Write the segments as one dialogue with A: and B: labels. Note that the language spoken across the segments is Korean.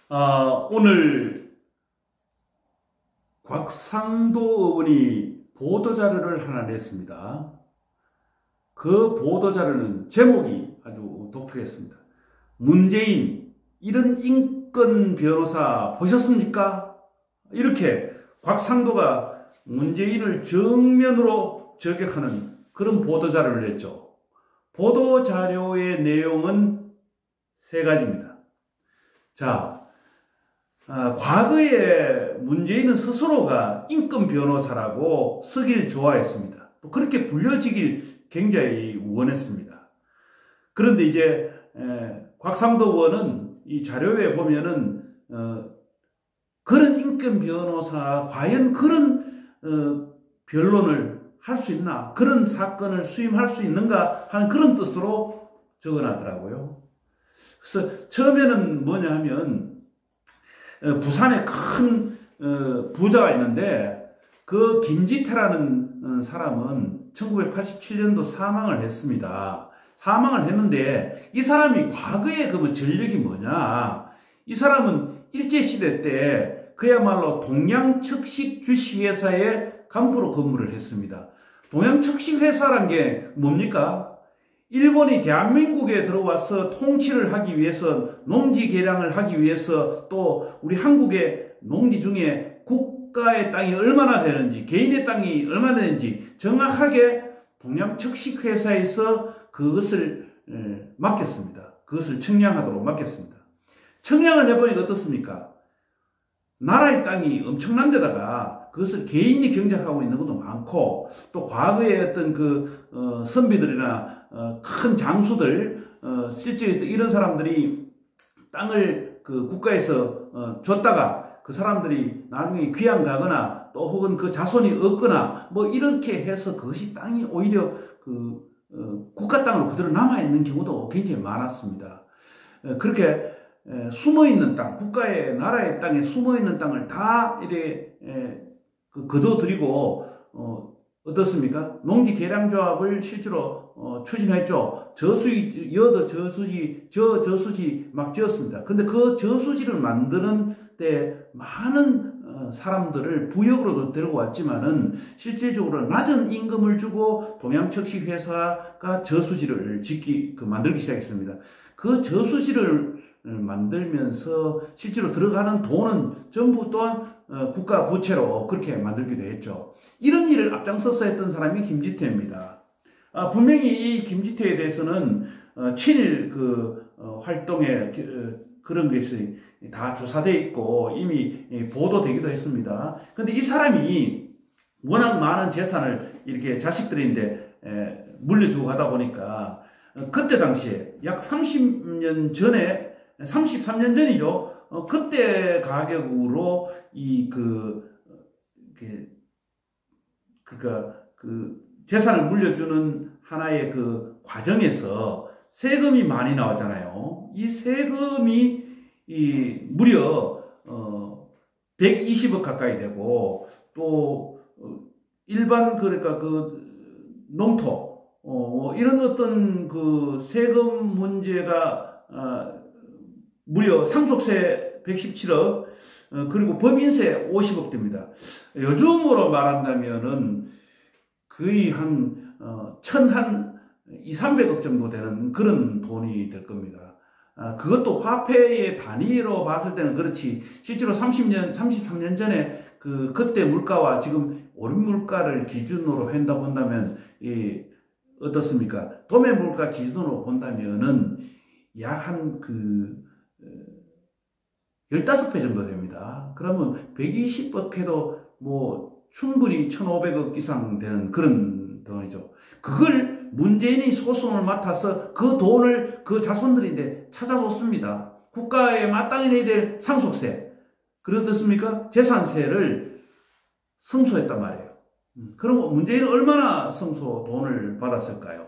A: 오늘 곽상도 의원이 보도자료를 하나 냈습니다. 그 보도자료는 제목이 아주 독특했습니다. 문재인 이런 인권 변호사 보셨습니까? 이렇게 곽상도가 문재인을 정면으로 저격하는 그런 보도자료를 냈죠. 보도자료의 내용은 세 가지입니다. 자, 과거에 문재인은 스스로가 인권 변호사라고 쓰길 좋아했습니다. 또 그렇게 불려지길 굉장히 원했습니다. 그런데 이제 곽상도 의원은 이 자료에 보면은 그런 인권 변호사 과연 그런 변론을 할 수 있나, 그런 사건을 수임할 수 있는가 하는 그런 뜻으로 적어놨더라고요. 그래서 처음에는 뭐냐 하면 부산에 큰 부자가 있는데 그 김지태라는 사람은 1987년도 사망을 했습니다. 사망을 했는데 이 사람이 과거의 그 전력이 뭐냐? 이 사람은 일제시대 때 그야말로 동양척식 주식회사의 간부로 근무를 했습니다. 동양척식회사란 게 뭡니까? 일본이 대한민국에 들어와서 통치를 하기 위해서, 농지 개량을 하기 위해서, 또 우리 한국의 농지 중에 국가의 땅이 얼마나 되는지, 개인의 땅이 얼마나 되는지 정확하게 동양척식회사에서 그것을 맡겼습니다. 그것을 청량하도록 맡겼습니다. 청량을 해보니까 어떻습니까? 나라의 땅이 엄청난 데다가 그것을 개인이 경작하고 있는 것도 많고, 또 과거에 어떤 그 선비들이나 큰 장수들, 실제 이런 사람들이 땅을 그 국가에서 줬다가 그 사람들이 나중에 귀양 가거나 또 혹은 그 자손이 없거나 뭐 이렇게 해서 그것이 땅이 오히려 그 국가 땅으로 그대로 남아있는 경우도 굉장히 많았습니다. 그렇게 숨어있는 땅, 국가의 나라의 땅에 숨어있는 땅을 다 이렇게 거둬들이고 어떻습니까? 농지 개량조합을 실제로 추진했죠. 저수지, 여도 저수지, 저수지 막 지었습니다. 근데 그 저수지를 만드는 때 많은 사람들을 부역으로도 데리고 왔지만은 실질적으로 낮은 임금을 주고 동양척식회사가 저수지를 만들기 시작했습니다. 그 저수지를 만들면서 실제로 들어가는 돈은 전부 또한 국가 부채로 그렇게 만들기도 했죠. 이런 일을 앞장서서 했던 사람이 김지태입니다. 분명히 이 김지태에 대해서는 친일 활동에 그런 것이 다 조사되어 있고 이미 보도되기도 했습니다. 그런데 이 사람이 워낙 많은 재산을 이렇게 자식들인데 물려주고 하다 보니까 그때 당시에 약 30년 전에 33년 전이죠. 그때 가격으로 재산을 물려주는 하나의 그 과정에서 세금이 많이 나왔잖아요. 이 세금이 무려 120억 가까이 되고, 또 일반 그러니까 그 농토 이런 어떤 그 세금 문제가 무려 상속세 117억, 그리고 법인세 50억 됩니다. 요즘으로 말한다면은 거의 한 200~300억 정도 되는 그런 돈이 될 겁니다. 그것도 화폐의 단위로 봤을 때는 그렇지, 실제로 33년 전에 그때 물가와 지금 오른 물가를 기준으로 본다면 어떻습니까? 도매 물가 기준으로 본다면은 약 한 15배 정도 됩니다. 그러면 120억 해도 뭐 충분히 1,500억 이상 되는 그런 돈이죠. 그걸 문재인이 소송을 맡아서 그 돈을 그 자손들인데 찾아줬습니다. 국가에 마땅히 내야 될 상속세, 그렇습니까? 재산세를 승소했단 말이에요. 그럼 문재인은 얼마나 승소 돈을 받았을까요?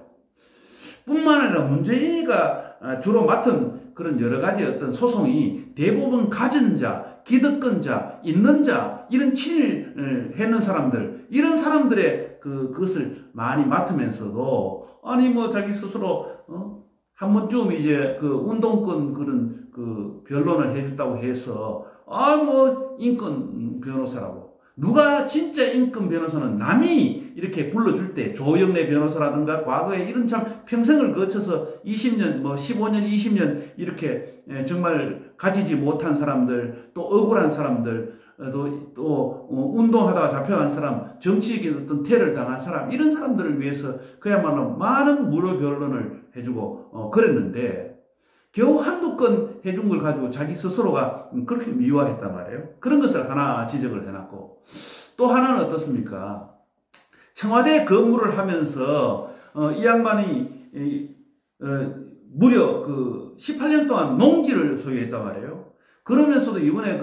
A: 뿐만 아니라 문재인이가 주로 맡은 그런 여러 가지 어떤 소송이 대부분 가진 자, 기득권자, 있는 자, 이런 친일을 했는 사람들, 이런 사람들의 그것을 많이 맡으면서도, 아니 뭐 자기 스스로 한 번쯤 이제 그 운동권 그 변론을 해줬다고 해서 뭐 인권 변호사라고. 누가 진짜 인권 변호사는 남이 이렇게 불러줄 때 조영래 변호사라든가 과거에 이런 참 평생을 거쳐서 20년 뭐 15년 20년 이렇게 정말 가지지 못한 사람들, 또 억울한 사람들, 또 운동하다가 잡혀간 사람, 정치적인 어떤 테러를 당한 사람, 이런 사람들을 위해서 그야말로 많은 무료 변론을 해주고 그랬는데 겨우 한두 건 해준 걸 가지고 자기 스스로가 그렇게 미화했단 말이에요. 그런 것을 하나 지적을 해놨고, 또 하나는 어떻습니까? 청와대 근무를 하면서 이 양반이 무려 그 18년 동안 농지를 소유했단 말이에요. 그러면서도 이번에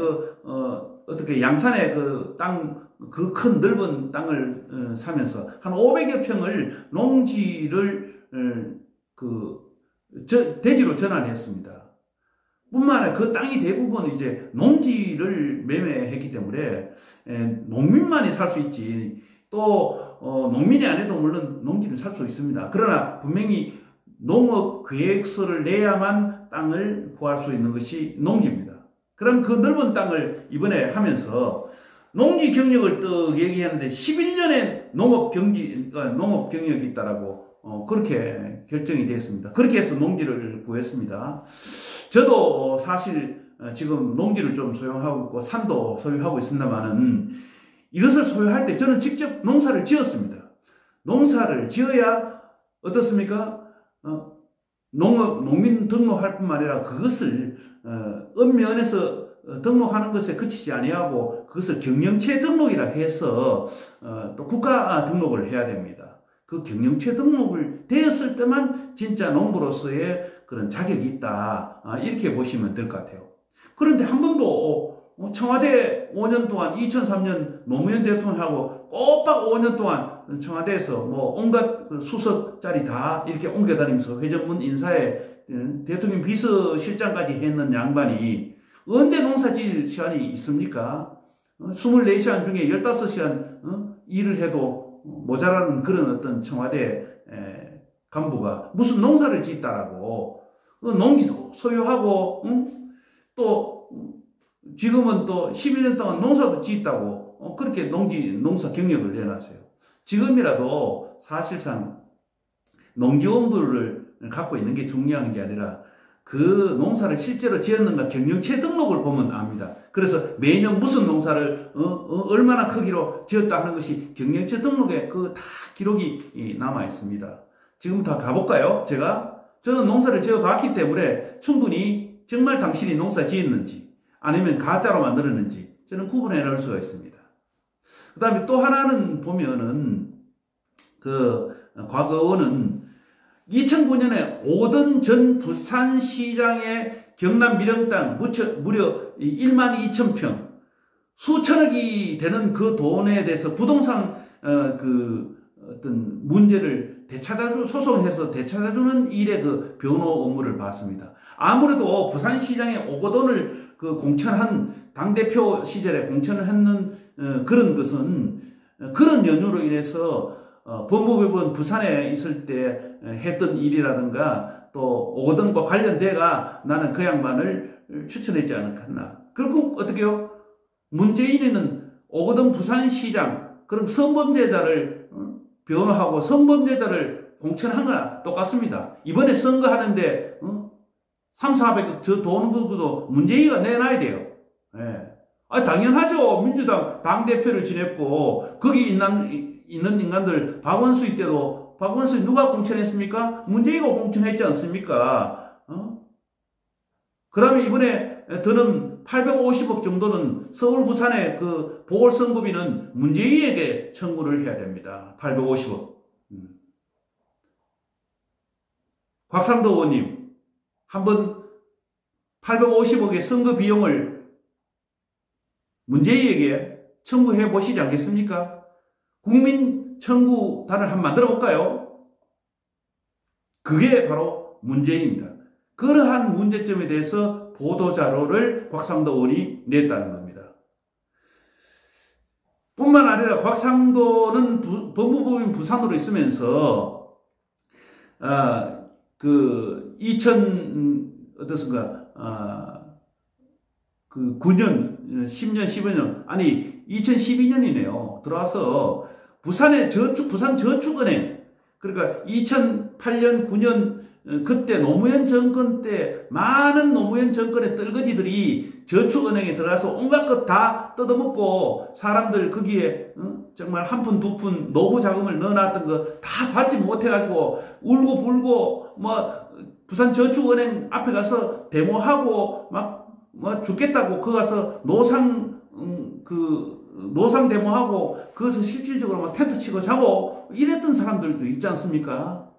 A: 어떻게 양산에 그 땅, 그 큰 넓은 땅을 사면서 한 500여 평을 농지를 대지로 전환했습니다. 뿐만 아니라 그 땅이 대부분 이제 농지를 매매했기 때문에 농민만이 살 수 있지, 또 농민이 아니어도 물론 농지를 살 수 있습니다. 그러나 분명히 농업 계획서를 내야만 땅을 구할 수 있는 것이 농지입니다. 그럼 그 넓은 땅을 이번에 하면서 농지 경력을 또 얘기하는데 11년의 농업 경력이 있다라고 그렇게 결정이 되었습니다. 그렇게 해서 농지를 구했습니다. 저도 사실 지금 농지를 좀 소유하고 있고 산도 소유하고 있습니다만은 이것을 소유할 때 저는 직접 농사를 지었습니다. 농사를 지어야 어떻습니까? 농민 등록할 뿐만 아니라 그것을 읍면에서 등록하는 것에 그치지 아니하고 그것을 경영체 등록이라 해서 또 국가 등록을 해야 됩니다. 그 경영체 등록을 되었을 때만 진짜 농부로서의 그런 자격이 있다, 이렇게 보시면 될 것 같아요. 그런데 한 번도 청와대 5년 동안 2003년 노무현 대통령하고 꼬박 5년 동안 청와대에서 뭐 온갖 수석 자리 다 이렇게 옮겨다니면서 회전문 인사에 대통령 비서실장까지 했는 양반이 언제 농사 지을 시간이 있습니까? 24시간 중에 15시간 일을 해도 모자라는 그런 어떤 청와대 간부가 무슨 농사를 짓다라고, 농지도 소유하고 또 지금은 또 11년 동안 농사도 짓다고 그렇게 농사 경력을 내놨어요. 지금이라도 사실상 농지원부를 갖고 있는 게 중요한 게 아니라 그 농사를 실제로 지었는가 경영체 등록을 보면 압니다. 그래서 매년 무슨 농사를 얼마나 크기로 지었다 하는 것이 경영체 등록에 그 다 기록이 남아 있습니다. 지금부터 가볼까요? 저는 농사를 지어봤기 때문에 충분히 정말 당신이 농사 지었는지 아니면 가짜로 만들었는지 저는 구분해 놓을 수가 있습니다. 그 다음에 또 하나는 보면은 과거는 2009년에 오던 전 부산시장의 경남 밀영 땅 무려 1만 2천 평, 수천억이 되는 그 돈에 대해서 부동산 어떤 문제를 소송해서 되찾아주는 일의 그 변호 업무를 봤습니다. 아무래도 부산시장의 오거돈을 공천한 당대표 시절에 공천을 했는 그런 것은 그런 연유로 인해서 법무법원 부산에 있을 때 했던 일이라든가 또 오거돈과 관련돼가 나는 그 양반을 추천했지 않았나. 결국 어떻게요? 문재인은 오거돈 부산시장 그런 성범죄자를 변호하고 성범죄자를 공천한 거나 똑같습니다. 이번에 선거하는데 3,400억 저 돈 부분도 문재인이가 내놔야 돼요. 예. 당연하죠. 민주당 당대표를 지냈고 거기 있는 인간들 박원순 때도 박원순 누가 공천했습니까? 문재인이가 공천했지 않습니까? 그러면 이번에 드는 850억 정도는 서울 부산의 그 보궐선거비는 문재인에게 청구를 해야 됩니다. 850억. 곽상도 의원님, 한번 850억의 선거 비용을 문재인에게 청구해 보시지 않겠습니까? 국민 청구단을 한번 만들어 볼까요? 그게 바로 문재인입니다. 그러한 문제점에 대해서 보도자료를 곽상도 의원이 냈다는 겁니다. 뿐만 아니라 곽상도는 법무법인 부산으로 있으면서 어떻습니까? 그 9년, 10년, 15년, 아니 2012년이네요. 들어와서 부산 저축은행, 그러니까 2008년, 9년 그때 노무현 정권 때 많은 노무현 정권의 떨거지들이 저축은행에 들어가서 온갖 것 다 뜯어먹고 사람들 거기에 정말 한 푼, 두 푼 노후 자금을 넣어놨던 거 다 받지 못해가지고 울고 불고 뭐 부산 저축은행 앞에 가서 데모하고 막 뭐 죽겠다고 그 가서 노상 데모하고 거기서 실질적으로 막 텐트 치고 자고 이랬던 사람들도 있지 않습니까?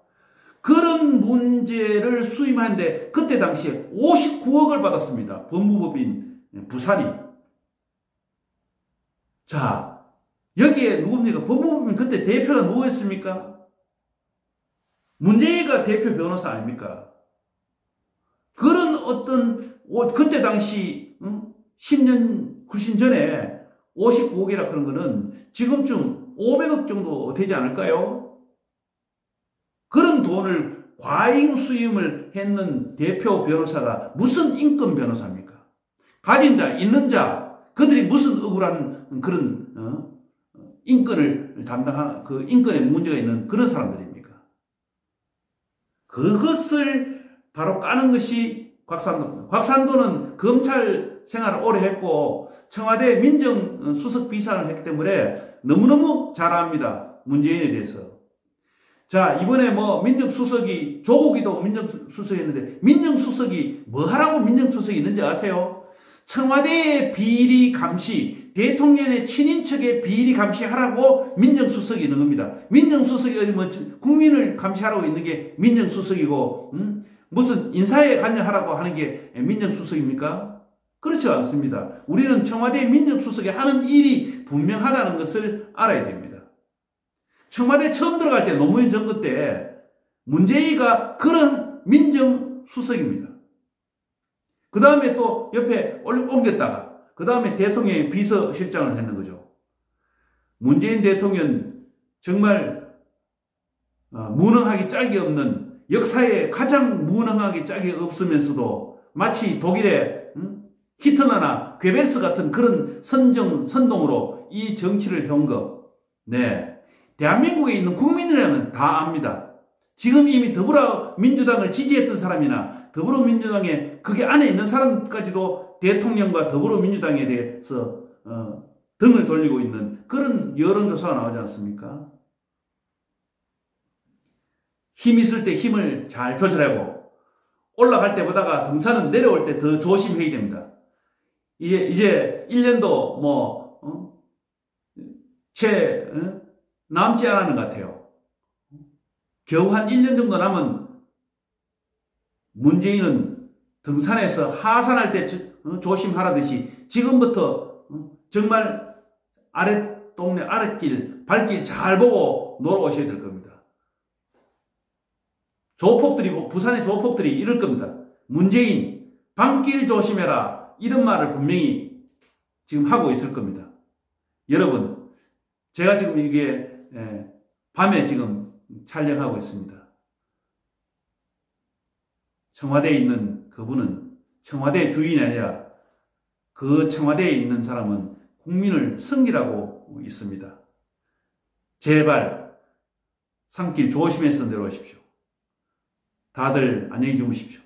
A: 그런 문제를 수임하는데 그때 당시에 59억을 받았습니다. 법무법인 부산이. 자, 여기에 누굽니까? 법무법인 그때 대표가 누구였습니까? 문재인이가 대표 변호사 아닙니까? 그런 어떤 그때 당시 10년 훨씬 전에 59억이라 그런 거는 지금쯤 500억 정도 되지 않을까요? 그런 돈을 과잉 수임을 했는 대표 변호사가 무슨 인권 변호사입니까? 가진 자, 있는 자, 그들이 무슨 억울한 그런 인권을 담당한 그 인권에 문제가 있는 그런 사람들입니까? 그것을 바로 까는 것이 곽산도입니다. 곽산도는 검찰 생활을 오래 했고 청와대 민정수석 비서를 했기 때문에 너무너무 잘 압니다. 문재인에 대해서. 자, 이번에 뭐 민정수석이 조국이도 민정수석이 했는데 민정수석이 뭐 하라고 민정수석이 있는지 아세요? 청와대의 비리 감시, 대통령의 친인척의 비리 감시하라고 민정수석이 있는 겁니다. 민정수석이 어디 뭐 국민을 감시하라고 있는 게 민정수석이고 무슨 인사에 관여하라고 하는 게 민정수석입니까? 그렇지 않습니다. 우리는 청와대 민정수석이 하는 일이 분명하다는 것을 알아야 됩니다. 청와대 처음 들어갈 때 노무현 정권 때 문재인이가 그런 민정수석입니다. 그 다음에 또 옆에 옮겼다가 그 다음에 대통령이 비서실장을 했는 거죠. 문재인 대통령 정말 무능하기 짝이 없는 역사에 가장 무능하기 짝이 없으면서도 마치 독일의 히틀러나 괴벨스 같은 그런 선동으로 이 정치를 해온 것. 네. 대한민국에 있는 국민이라면 다 압니다. 지금 이미 더불어민주당을 지지했던 사람이나 더불어민주당의 그게 안에 있는 사람까지도 대통령과 더불어민주당에 대해서 등을 돌리고 있는 그런 여론조사가 나오지 않습니까? 힘 있을 때 힘을 잘 조절하고 올라갈 때보다가 등산은 내려올 때 더 조심해야 됩니다. 이제 1년도 채 남지 않았는 것 같아요. 겨우 한 1년 정도 남은 문재인은 등산에서 하산할 때 조심하라듯이 지금부터 정말 동네 아랫길, 발길 잘 보고 놀러 오셔야 될 겁니다. 부산의 조폭들이 이럴 겁니다. 문재인, 밤길 조심해라. 이런 말을 분명히 지금 하고 있을 겁니다. 여러분, 제가 지금 이게 밤에 지금 촬영하고 있습니다. 청와대에 있는 그분은 청와대 주인이 아니라 그 청와대에 있는 사람은 국민을 섬기라고 있습니다. 제발 산길 조심해서 내려오십시오. 다들 안녕히 주무십시오.